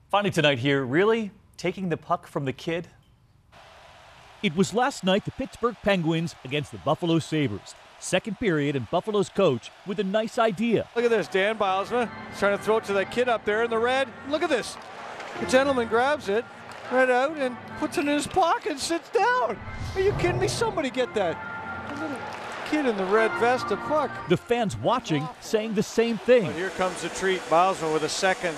Finally tonight here, really taking the puck from the kid? It was last night the Pittsburgh Penguins against the Buffalo Sabres. Second period, and Buffalo's coach with a nice idea. Look at this, Dan Bilesma trying to throw it to that kid up there in the red. Look at this. The gentleman grabs it right out and puts it in his pocket and sits down. Are you kidding me? Somebody get that. A little kid in the red vest, a puck. The fans watching saying the same thing. But here comes the treat. Bilesma with a second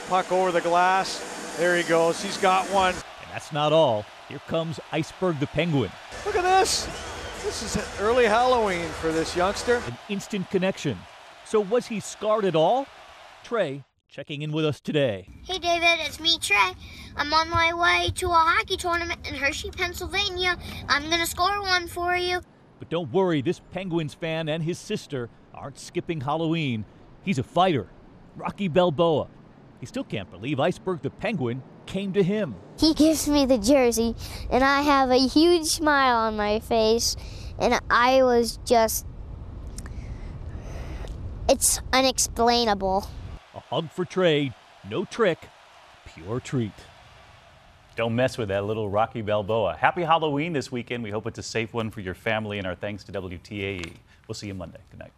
puck over the glass. There he goes. He's got one. And that's not all. Here comes Iceberg the Penguin. Look at this. This is early Halloween for this youngster. An instant connection. So was he scarred at all? Trey checking in with us today. Hey David, it's me, Trey. I'm on my way to a hockey tournament in Hershey, Pennsylvania. I'm going to score one for you. But don't worry, this Penguins fan and his sister aren't skipping Halloween. He's a fighter, Rocky Balboa. He still can't believe Iceberg the Penguin came to him. He gives me the jersey, and I have a huge smile on my face, and I was just, it's unexplainable. A hug for Trey, no trick, pure treat. Don't mess with that little Rocky Balboa. Happy Halloween this weekend. We hope it's a safe one for your family, and our thanks to WTAE. We'll see you Monday. Good night.